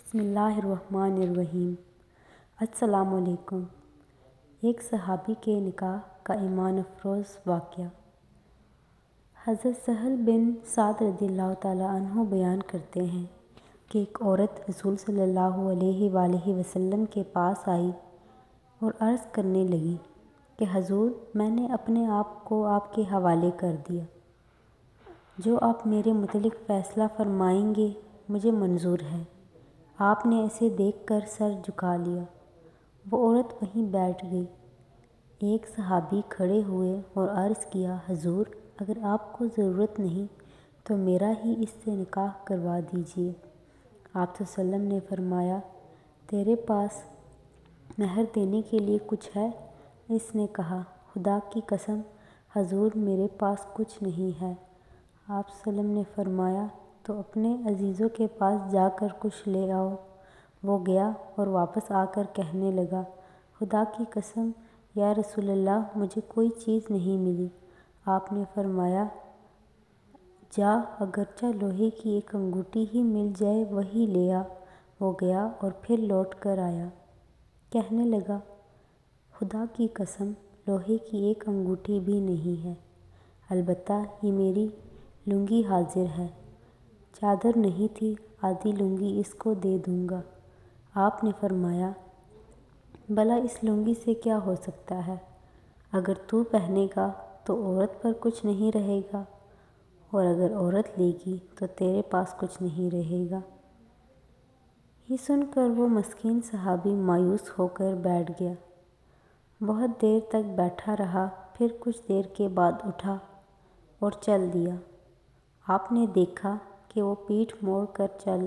بسم اللہ الرحمن الرحیم۔ السلام علیکم۔ ایک صحابی کے نکاح کا ایمان افروز واقعہ۔ حضرت سہل بن سعد رضی اللہ تعالیٰ عنہ بیان کرتے ہیں کہ ایک عورت رسول صلی اللہ علیہ وآلہ وسلم کے پاس آئی اور عرض کرنے لگی کہ حضور، میں نے اپنے آپ کو آپ کے حوالے کر دیا، جو آپ میرے متعلق فیصلہ فرمائیں گے مجھے منظور ہے۔ آپ نے اسے دیکھ کر سر جھکا لیا۔ وہ عورت وہیں بیٹھ گئی۔ ایک صحابی کھڑے ہوئے اور عرض کیا، حضور، اگر آپ کو ضرورت نہیں تو میرا ہی اس سے نکاح کروا دیجیے۔ آپ صلی اللہ علیہ وسلم نے فرمایا، تیرے پاس مہر دینے کے لیے کچھ ہے؟ اس نے کہا، خدا کی قسم حضور، میرے پاس کچھ نہیں ہے۔ آپ صلی اللہ علیہ وسلم نے فرمایا، تو اپنے عزیزوں کے پاس جا کر کچھ لے آؤ۔ وہ گیا اور واپس آ کر کہنے لگا، خدا کی قسم یا رسول اللہ، مجھے کوئی چیز نہیں ملی۔ آپ نے فرمایا، جا، اگرچہ لوہے کی ایک انگوٹھی ہی مل جائے وہی لے آ۔ وہ گیا اور پھر لوٹ کر آیا، کہنے لگا، خدا کی قسم لوہے کی ایک انگوٹھی بھی نہیں ہے، البتہ یہ میری لنگی حاضر ہے۔ چادر نہیں تھی، آدھی لنگی اس کو دے دوں گا۔ آپ نے فرمایا، بھلا اس لنگی سے کیا ہو سکتا ہے؟ اگر تو پہنے گا تو عورت پر کچھ نہیں رہے گا، اور اگر عورت لے گی تو تیرے پاس کچھ نہیں رہے گا۔ یہ سن کر وہ مسکین صحابی مایوس ہو کر بیٹھ گیا۔ بہت دیر تک بیٹھا رہا، پھر کچھ دیر کے بعد اٹھا اور چل دیا۔ آپ نے دیکھا کہ وہ پیٹھ موڑ کر چل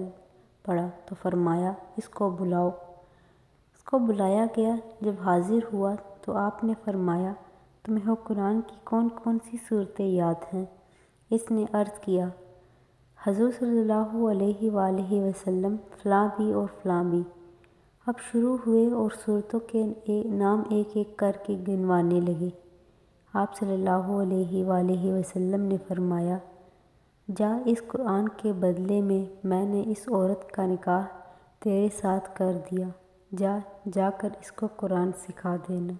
پڑا تو فرمایا، اس کو بلاؤ۔ اس کو بلایا گیا۔ جب حاضر ہوا تو آپ نے فرمایا، تمہیں قرآن کی کون کون سی صورتیں یاد ہیں؟ اس نے عرض کیا، حضور صلی اللہ علیہ وآلہ وسلم فلاں بھی اور فلاں بھی۔ اب شروع ہوئے اور صورتوں کے نام ایک ایک کر کے گنوانے لگے۔ آپ صلی اللہ علیہ وآلہ وسلم نے فرمایا، جا، اس قرآن کے بدلے میں نے اس عورت کا نکاح تیرے ساتھ کر دیا، جا کر اس کو قرآن سکھا دینا۔